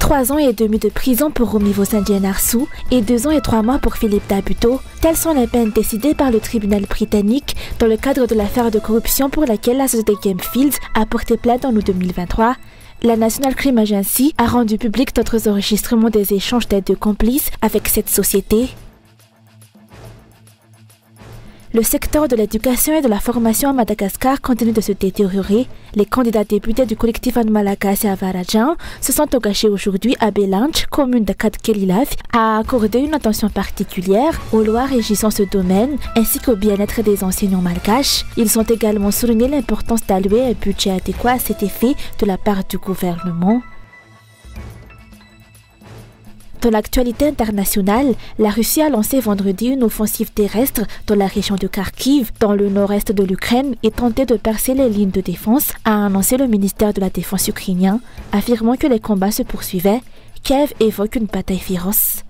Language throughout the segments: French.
3 ans et demi de prison pour Romy Vos-Ndiaye-Narsou et 2 ans et 3 mois pour Philippe Tabuteau. Telles sont les peines décidées par le tribunal britannique dans le cadre de l'affaire de corruption pour laquelle la société Gamefields a porté plainte en août 2023. La National Crime Agency a rendu public d'autres enregistrements des échanges d'aide de complices avec cette société. Le secteur de l'éducation et de la formation à Madagascar continue de se détériorer. Les candidats députés du collectif Malagasy à Varadjan se sont engagés aujourd'hui à Belange, commune de Kadkelilav, à accorder une attention particulière aux lois régissant ce domaine ainsi qu'au bien-être des enseignants malgaches. Ils ont également souligné l'importance d'allouer un budget adéquat à cet effet de la part du gouvernement. Dans l'actualité internationale, la Russie a lancé vendredi une offensive terrestre dans la région de Kharkiv, dans le nord-est de l'Ukraine, et tenté de percer les lignes de défense, a annoncé le ministère de la Défense ukrainien, affirmant que les combats se poursuivaient. Kiev évoque une bataille féroce.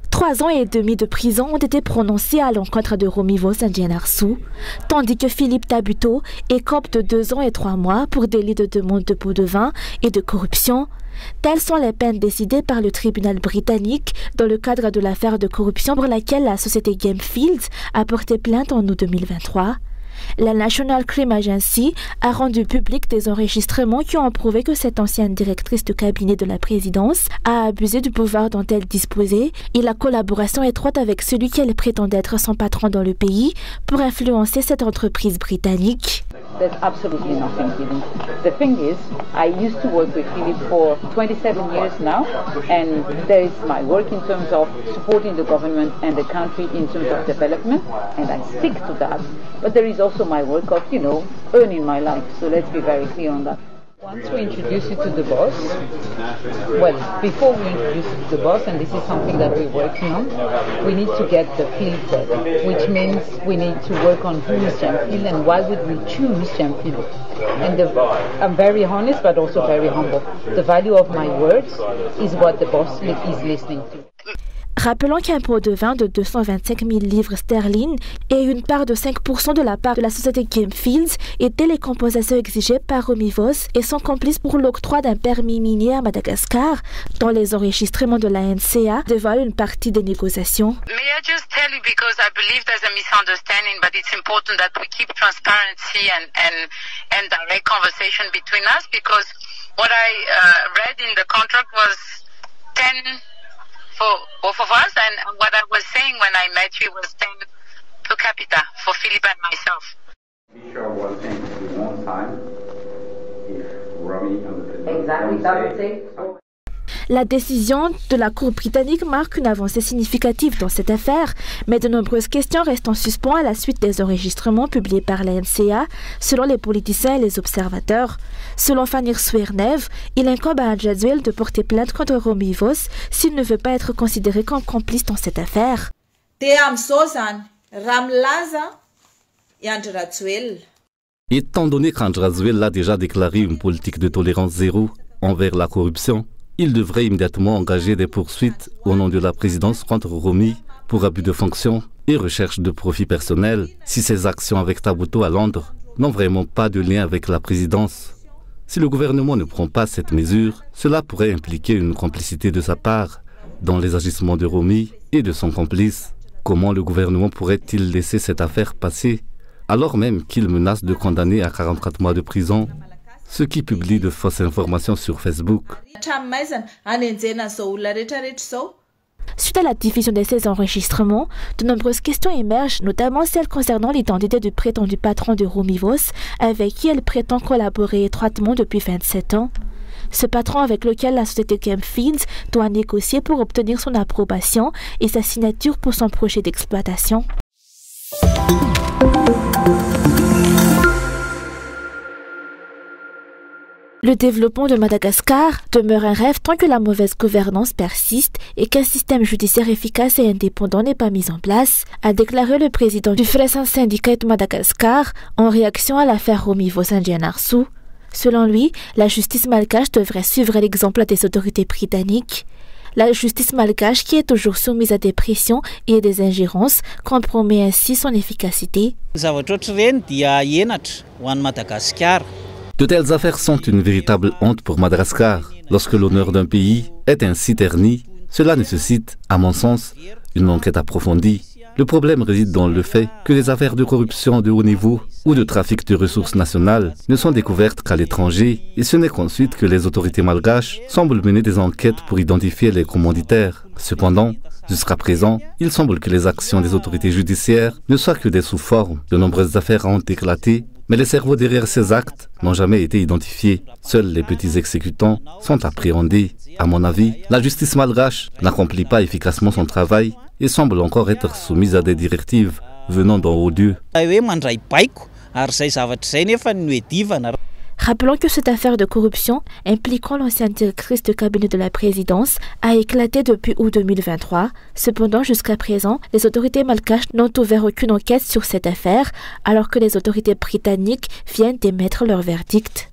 « 3 ans et demi de prison ont été prononcés à l'encontre de Romy Vos-Ndiaye-Narsou, tandis que Philippe Tabuteau écope de 2 ans et 3 mois pour délit de demande de pots de vin et de corruption. Telles sont les peines décidées par le tribunal britannique dans le cadre de l'affaire de corruption pour laquelle la société Gamefields a porté plainte en août 2023. La National Crime Agency a rendu public des enregistrements qui ont prouvé que cette ancienne directrice de cabinet de la présidence a abusé du pouvoir dont elle disposait et la collaboration étroite avec celui qu'elle prétendait être son patron dans le pays pour influencer cette entreprise britannique. There's absolutely nothing hidden. The thing is, I used to work with Philip for 27 years now, and there is my work in terms of supporting the government and the country in terms of development, and I stick to that. But there is also my work of, earning my life. So let's be very clear on that. Once we introduce you to the boss, well, before we introduce you to the boss, and this is something that we're working on, we need to get the field ready, which means we need to work on who is Jamfield and why would we choose Jamfield. And I'm very honest but also very humble. The value of my words is what the boss is listening to. Rappelons qu'un pot de vin de 225 000 livres sterling et une part de 5% de la part de la société Gamefields étaient les compensations exigées par Romy Vos et son complice pour l'octroi d'un permis minier à Madagascar, dont les enregistrements de la NCA dévoilent une partie des négociations. May I just tell you, because I believe there's a misunderstanding, but it's important that we keep transparency and direct conversation between us, because what I read in the contract was 10 for both of us, and what I was saying when I met you was 10 per capita for Philip and myself. Be sure one thing, we won't time if Romy and the president Exactly, that would say. La décision de la Cour britannique marque une avancée significative dans cette affaire, mais de nombreuses questions restent en suspens à la suite des enregistrements publiés par la NCA, selon les politiciens et les observateurs. Selon Fanir Swernev, il incombe à Ndjadzuel de porter plainte contre Romy Vos s'il ne veut pas être considéré comme complice dans cette affaire. Étant donné qu'Ndjadzuel a déjà déclaré une politique de tolérance zéro envers la corruption, il devrait immédiatement engager des poursuites au nom de la présidence contre Romy pour abus de fonction et recherche de profit personnel si ses actions avec Tabuteau à Londres n'ont vraiment pas de lien avec la présidence. Si le gouvernement ne prend pas cette mesure, cela pourrait impliquer une complicité de sa part dans les agissements de Romy et de son complice. Comment le gouvernement pourrait-il laisser cette affaire passer alors même qu'il menace de condamner à 44 mois de prison ceux qui publient de fausses informations sur Facebook? Suite à la diffusion de ces enregistrements, de nombreuses questions émergent, notamment celles concernant l'identité du prétendu patron de Romy Vos, avec qui elle prétend collaborer étroitement depuis 27 ans. Ce patron avec lequel la société Gamefields doit négocier pour obtenir son approbation et sa signature pour son projet d'exploitation. Le développement de Madagascar demeure un rêve tant que la mauvaise gouvernance persiste et qu'un système judiciaire efficace et indépendant n'est pas mis en place, a déclaré le président du Fresin syndicat de Madagascar en réaction à l'affaire Romy Vos-Ndiaye-Narsou. Selon lui, la justice malgache devrait suivre l'exemple des autorités britanniques. La justice malgache, qui est toujours soumise à des pressions et des ingérences, compromet ainsi son efficacité. De telles affaires sont une véritable honte pour Madagascar. Lorsque l'honneur d'un pays est ainsi terni, cela nécessite, à mon sens, une enquête approfondie. Le problème réside dans le fait que les affaires de corruption de haut niveau ou de trafic de ressources nationales ne sont découvertes qu'à l'étranger, et ce n'est qu'ensuite que les autorités malgaches semblent mener des enquêtes pour identifier les commanditaires. Cependant, jusqu'à présent, il semble que les actions des autorités judiciaires ne soient que des sous-formes. De nombreuses affaires ont éclaté, mais les cerveaux derrière ces actes n'ont jamais été identifiés. Seuls les petits exécutants sont appréhendés. À mon avis, la justice malgache n'accomplit pas efficacement son travail et semble encore être soumise à des directives venant d'en haut Dieu. Rappelons que cette affaire de corruption impliquant l'ancienne directrice de cabinet de la présidence a éclaté depuis août 2023. Cependant, jusqu'à présent, les autorités malgaches n'ont ouvert aucune enquête sur cette affaire, alors que les autorités britanniques viennent d'émettre leur verdict.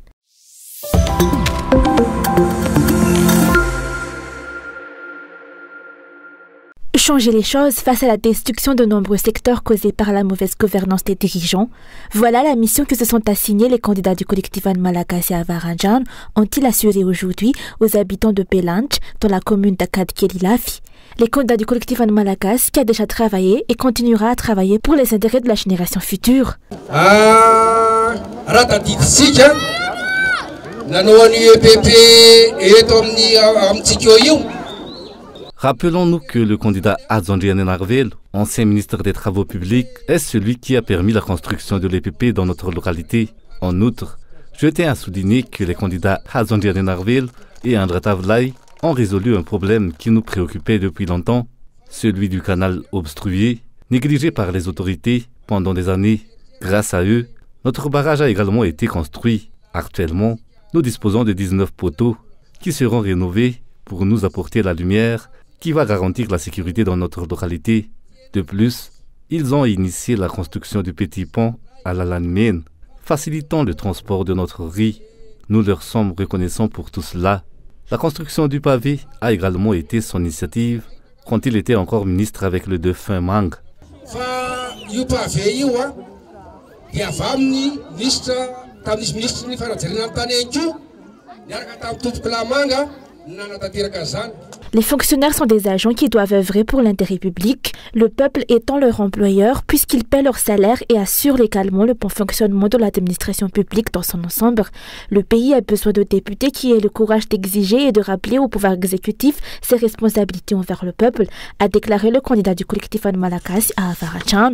Changer les choses face à la destruction de nombreux secteurs causés par la mauvaise gouvernance des dirigeants. Voilà la mission que se sont assignés les candidats du collectif An Malagasy à Varangian ont-ils assuré aujourd'hui aux habitants de Belange, dans la commune d'Akadkelilafi. Les candidats du collectif An Malagasy qui a déjà travaillé et continuera à travailler pour les intérêts de la génération future. Rappelons-nous que le candidat Adzondriane Narvel, ancien ministre des Travaux publics, est celui qui a permis la construction de l'EPP dans notre localité. En outre, je tiens à souligner que les candidats Adzondriane Narvel et Andrata Vlai ont résolu un problème qui nous préoccupait depuis longtemps, celui du canal obstrué, négligé par les autorités pendant des années. Grâce à eux, notre barrage a également été construit. Actuellement, nous disposons de 19 poteaux qui seront rénovés pour nous apporter la lumière qui va garantir la sécurité dans notre localité. De plus, ils ont initié la construction du petit pont à la Lanmen, facilitant le transport de notre riz. Nous leur sommes reconnaissants pour tout cela. La construction du pavé a également été son initiative quand il était encore ministre avec le défunt Mang. Les fonctionnaires sont des agents qui doivent œuvrer pour l'intérêt public, le peuple étant leur employeur puisqu'ils paient leur salaire et assurent légalement le bon fonctionnement de l'administration publique dans son ensemble. Le pays a besoin de députés qui aient le courage d'exiger et de rappeler au pouvoir exécutif ses responsabilités envers le peuple, a déclaré le candidat du collectif An Malagasy à Varangian.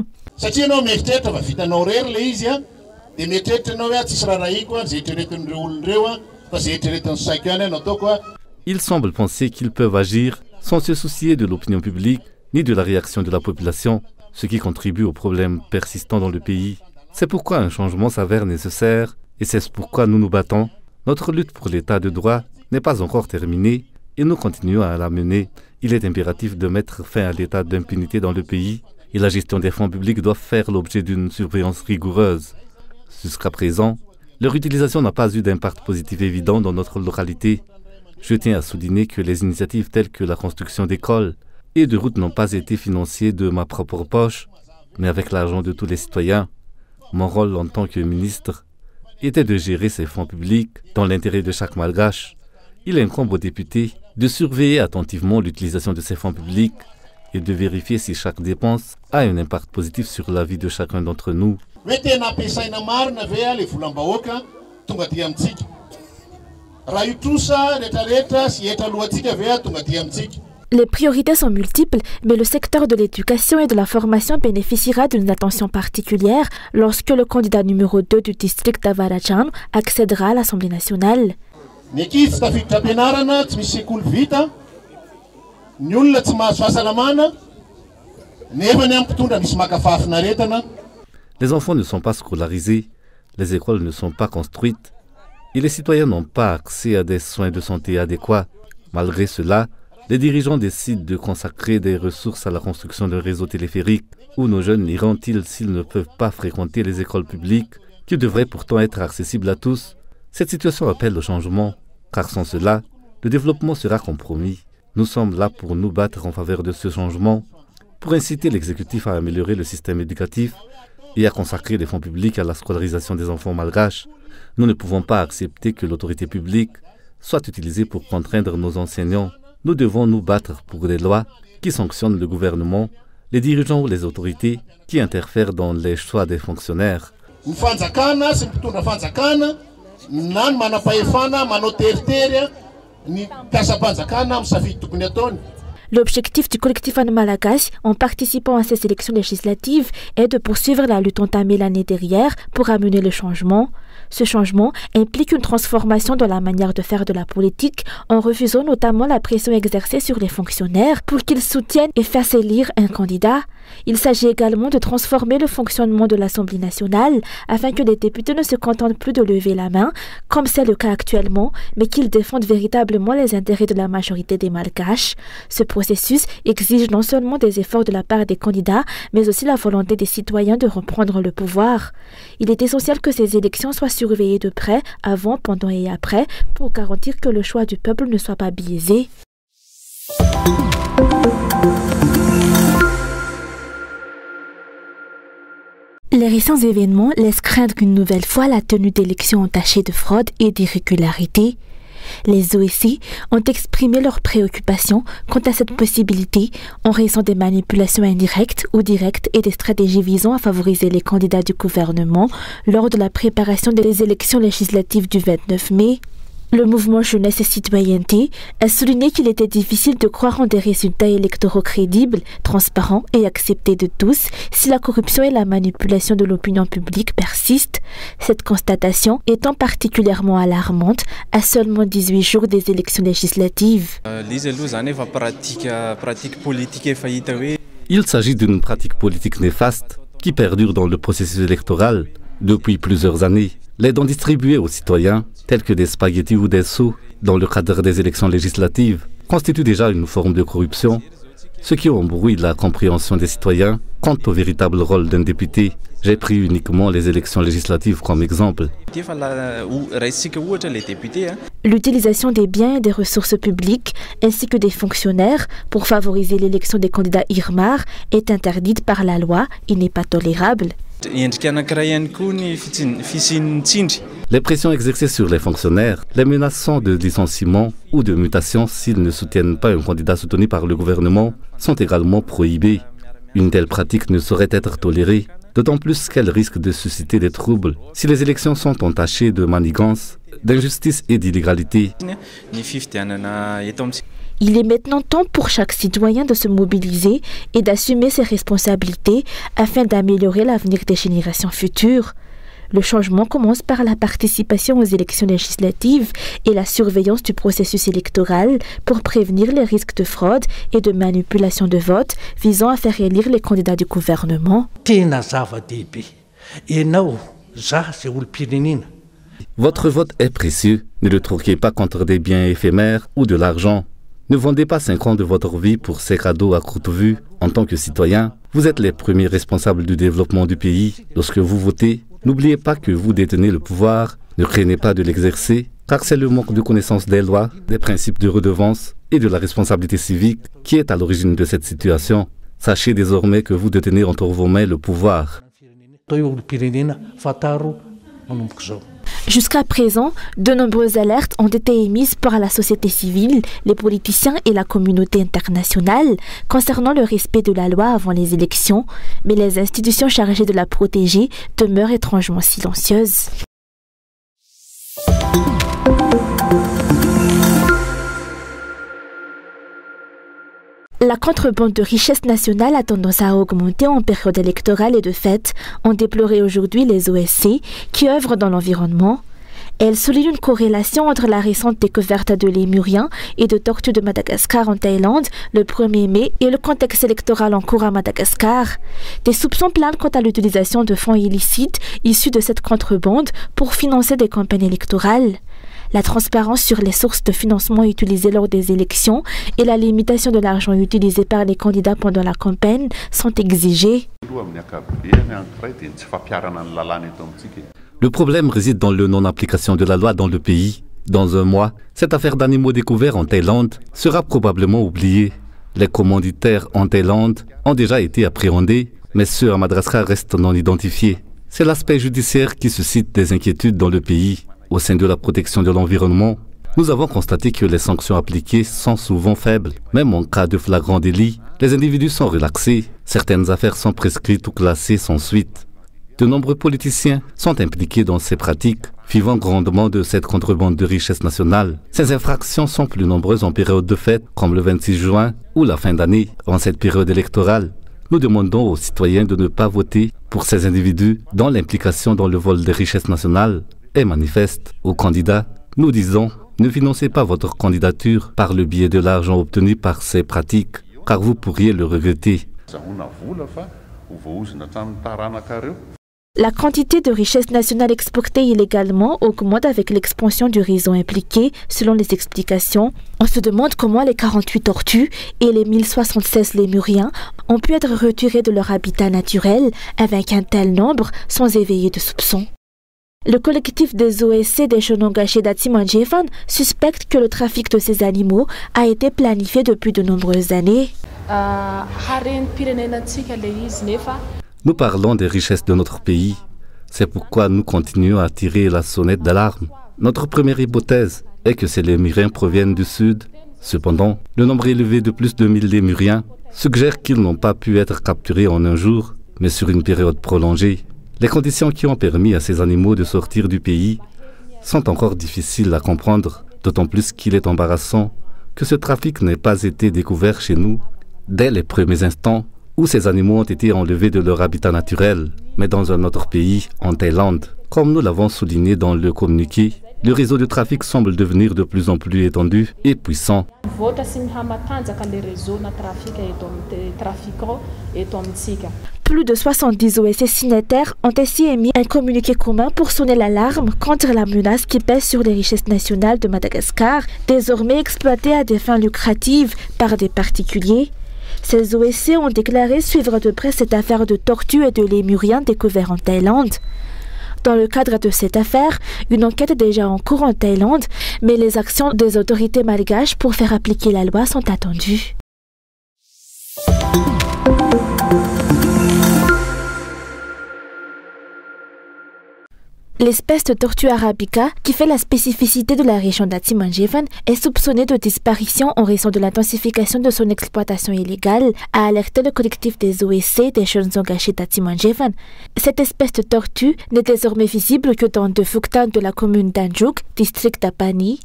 Ils semblent penser qu'ils peuvent agir sans se soucier de l'opinion publique ni de la réaction de la population, ce qui contribue aux problèmes persistants dans le pays. C'est pourquoi un changement s'avère nécessaire et c'est pourquoi nous nous battons. Notre lutte pour l'état de droit n'est pas encore terminée et nous continuons à la mener. Il est impératif de mettre fin à l'état d'impunité dans le pays et la gestion des fonds publics doit faire l'objet d'une surveillance rigoureuse. Jusqu'à présent, leur utilisation n'a pas eu d'impact positif évident dans notre localité. Je tiens à souligner que les initiatives telles que la construction d'écoles et de routes n'ont pas été financées de ma propre poche, mais avec l'argent de tous les citoyens. Mon rôle en tant que ministre était de gérer ces fonds publics dans l'intérêt de chaque malgache. Il incombe aux députés de surveiller attentivement l'utilisation de ces fonds publics et de vérifier si chaque dépense a un impact positif sur la vie de chacun d'entre nous. Les priorités sont multiples, mais le secteur de l'éducation et de la formation bénéficiera d'une attention particulière lorsque le candidat numéro 2 du district d'Avarangian accédera à l'Assemblée nationale. Les enfants ne sont pas scolarisés, les écoles ne sont pas construites et les citoyens n'ont pas accès à des soins de santé adéquats. Malgré cela, les dirigeants décident de consacrer des ressources à la construction d'un réseau téléphérique. Où nos jeunes iront-ils s'ils ne peuvent pas fréquenter les écoles publiques qui devraient pourtant être accessibles à tous? Cette situation appelle le changement, car sans cela, le développement sera compromis. Nous sommes là pour nous battre en faveur de ce changement, pour inciter l'exécutif à améliorer le système éducatif et à consacrer des fonds publics à la scolarisation des enfants malgaches. Nous ne pouvons pas accepter que l'autorité publique soit utilisée pour contraindre nos enseignants. Nous devons nous battre pour des lois qui sanctionnent le gouvernement, les dirigeants ou les autorités qui interfèrent dans les choix des fonctionnaires. L'objectif du collectif Malagasy en participant à ces élections législatives est de poursuivre la lutte entamée l'année dernière pour amener le changement. Ce changement implique une transformation dans la manière de faire de la politique en refusant notamment la pression exercée sur les fonctionnaires pour qu'ils soutiennent et fassent élire un candidat. Il s'agit également de transformer le fonctionnement de l'Assemblée nationale afin que les députés ne se contentent plus de lever la main, comme c'est le cas actuellement, mais qu'ils défendent véritablement les intérêts de la majorité des Malgaches. Ce processus exige non seulement des efforts de la part des candidats, mais aussi la volonté des citoyens de reprendre le pouvoir. Il est essentiel que ces élections soient surveillées de près, avant, pendant et après, pour garantir que le choix du peuple ne soit pas biaisé. Les récents événements laissent craindre une nouvelle fois la tenue d'élections entachées de fraude et d'irrégularité. Les OSC ont exprimé leurs préoccupations quant à cette possibilité en raison des manipulations indirectes ou directes et des stratégies visant à favoriser les candidats du gouvernement lors de la préparation des élections législatives du 29 mai. Le mouvement Jeunesse et Citoyenneté a souligné qu'il était difficile de croire en des résultats électoraux crédibles, transparents et acceptés de tous si la corruption et la manipulation de l'opinion publique persistent. Cette constatation étant particulièrement alarmante à seulement 18 jours des élections législatives. Il s'agit d'une pratique politique néfaste qui perdure dans le processus électoral depuis plusieurs années. Les dons distribués aux citoyens, tels que des spaghettis ou des sous, dans le cadre des élections législatives, constituent déjà une forme de corruption, ce qui embrouille la compréhension des citoyens quant au véritable rôle d'un député. J'ai pris uniquement les élections législatives comme exemple. L'utilisation des biens et des ressources publiques, ainsi que des fonctionnaires, pour favoriser l'élection des candidats IRMAR est interdite par la loi et n'est pas tolérable. Les pressions exercées sur les fonctionnaires, les menaçant de licenciement ou de mutation s'ils ne soutiennent pas un candidat soutenu par le gouvernement sont également prohibées. Une telle pratique ne saurait être tolérée, d'autant plus qu'elle risque de susciter des troubles si les élections sont entachées de manigances, d'injustice et d'illégalité. Il est maintenant temps pour chaque citoyen de se mobiliser et d'assumer ses responsabilités afin d'améliorer l'avenir des générations futures. Le changement commence par la participation aux élections législatives et la surveillance du processus électoral pour prévenir les risques de fraude et de manipulation de vote visant à faire élire les candidats du gouvernement. Votre vote est précieux. Ne le troquez pas contre des biens éphémères ou de l'argent. Ne vendez pas 5 ans de votre vie pour ces cadeaux à courte vue. En tant que citoyen, vous êtes les premiers responsables du développement du pays. Lorsque vous votez, n'oubliez pas que vous détenez le pouvoir. Ne craignez pas de l'exercer, car c'est le manque de connaissance des lois, des principes de redevance et de la responsabilité civique qui est à l'origine de cette situation. Sachez désormais que vous détenez entre vos mains le pouvoir. Jusqu'à présent, de nombreuses alertes ont été émises par la société civile, les politiciens et la communauté internationale concernant le respect de la loi avant les élections, mais les institutions chargées de la protéger demeurent étrangement silencieuses. La contrebande de richesses nationales a tendance à augmenter en période électorale et de fête, ont déploré aujourd'hui les OSC qui œuvrent dans l'environnement. Elle souligne une corrélation entre la récente découverte de lémuriens et de tortues de Madagascar en Thaïlande le 1er mai et le contexte électoral en cours à Madagascar. Des soupçons planent quant à l'utilisation de fonds illicites issus de cette contrebande pour financer des campagnes électorales. La transparence sur les sources de financement utilisées lors des élections et la limitation de l'argent utilisé par les candidats pendant la campagne sont exigées. Le problème réside dans la non-application de la loi dans le pays. Dans un mois, cette affaire d'animaux découverts en Thaïlande sera probablement oubliée. Les commanditaires en Thaïlande ont déjà été appréhendés, mais ceux à Madagascar restent non identifiés. C'est l'aspect judiciaire qui suscite des inquiétudes dans le pays. Au sein de la protection de l'environnement, nous avons constaté que les sanctions appliquées sont souvent faibles. Même en cas de flagrant délit, les individus sont relaxés. Certaines affaires sont prescrites ou classées sans suite. De nombreux politiciens sont impliqués dans ces pratiques, vivant grandement de cette contrebande de richesse nationale. Ces infractions sont plus nombreuses en période de fête, comme le 26 juin ou la fin d'année. En cette période électorale, nous demandons aux citoyens de ne pas voter pour ces individus dont l'implication dans le vol des richesses nationales est manifeste. Aux candidats, nous disons, ne financez pas votre candidature par le biais de l'argent obtenu par ces pratiques, car vous pourriez le regretter. La quantité de richesses nationales exportées illégalement augmente avec l'expansion du réseau impliqué, selon les explications. On se demande comment les 48 tortues et les 1076 lémuriens ont pu être retirés de leur habitat naturel avec un tel nombre sans éveiller de soupçons. Le collectif des OSC des Shonongaché d'Atimanjevan suspecte que le trafic de ces animaux a été planifié depuis de nombreuses années. Nous parlons des richesses de notre pays. C'est pourquoi nous continuons à tirer la sonnette d'alarme. Notre première hypothèse est que ces lémuriens proviennent du sud. Cependant, le nombre élevé de plus de 1000 lémuriens suggère qu'ils n'ont pas pu être capturés en un jour, mais sur une période prolongée. Les conditions qui ont permis à ces animaux de sortir du pays sont encore difficiles à comprendre, d'autant plus qu'il est embarrassant que ce trafic n'ait pas été découvert chez nous dès les premiers instants où ces animaux ont été enlevés de leur habitat naturel, mais dans un autre pays, en Thaïlande. Comme nous l'avons souligné dans le communiqué, le réseau de trafic semble devenir de plus en plus étendu et puissant. Plus de 70 OSC signataires ont ainsi émis un communiqué commun pour sonner l'alarme contre la menace qui pèse sur les richesses nationales de Madagascar, désormais exploitées à des fins lucratives par des particuliers. Ces OSC ont déclaré suivre de près cette affaire de tortues et de lémuriens découverts en Thaïlande. Dans le cadre de cette affaire, une enquête est déjà en cours en Thaïlande, mais les actions des autorités malgaches pour faire appliquer la loi sont attendues. L'espèce de tortue arabica, qui fait la spécificité de la région d'Atimanjevan, est soupçonnée de disparition en raison de l'intensification de son exploitation illégale, a alerté le collectif des OSC des Shonongaché d'Atimanjevan. Cette espèce de tortue n'est désormais visible que dans deux Fuktan de la commune d'Anjuk, district d'Apani.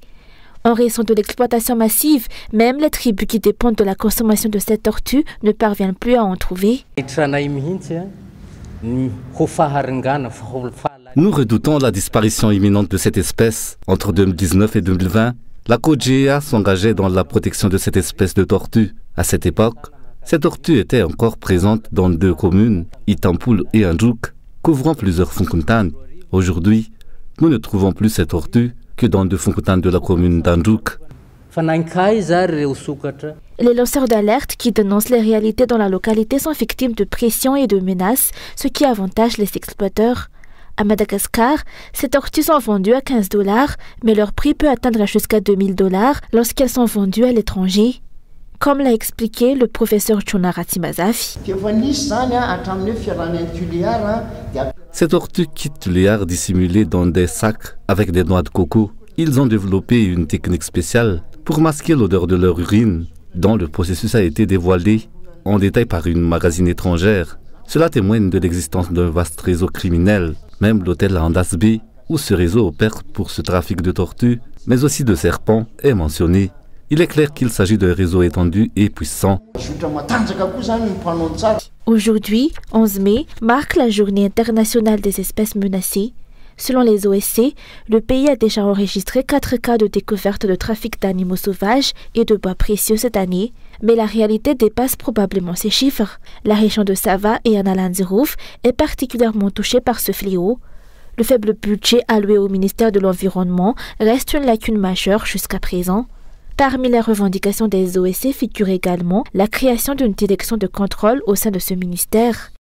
En raison de l'exploitation massive, même les tribus qui dépendent de la consommation de cette tortue ne parviennent plus à en trouver. Nous redoutons la disparition imminente de cette espèce. Entre 2019 et 2020, la COJEA s'engageait dans la protection de cette espèce de tortue. À cette époque, cette tortue était encore présente dans deux communes, Itampul et Anjuk, couvrant plusieurs Funkuntan. Aujourd'hui, nous ne trouvons plus cette tortue que dans deux Funkuntan de la commune d'Anjuk. Les lanceurs d'alerte qui dénoncent les réalités dans la localité sont victimes de pressions et de menaces, ce qui avantage les exploiteurs. À Madagascar, ces tortues sont vendues à $15, mais leur prix peut atteindre jusqu'à $2000 lorsqu'elles sont vendues à l'étranger. Comme l'a expliqué le professeur Chonarati Mazafi. Ces tortues quittent Tuléar dissimulées dans des sacs avec des noix de coco. Ils ont développé une technique spéciale pour masquer l'odeur de leur urine, dont le processus a été dévoilé en détail par une magazine étrangère. Cela témoigne de l'existence d'un vaste réseau criminel. Même l'hôtel Andasbe, où ce réseau opère pour ce trafic de tortues, mais aussi de serpents, est mentionné. Il est clair qu'il s'agit d'un réseau étendu et puissant. Aujourd'hui, 11 mai, marque la journée internationale des espèces menacées. Selon les OSC, le pays a déjà enregistré 4 cas de découverte de trafic d'animaux sauvages et de bois précieux cette année, mais la réalité dépasse probablement ces chiffres. La région de Sava et Analandzirouf est particulièrement touchée par ce fléau. Le faible budget alloué au ministère de l'Environnement reste une lacune majeure jusqu'à présent. Parmi les revendications des OSC figure également la création d'une direction de contrôle au sein de ce ministère.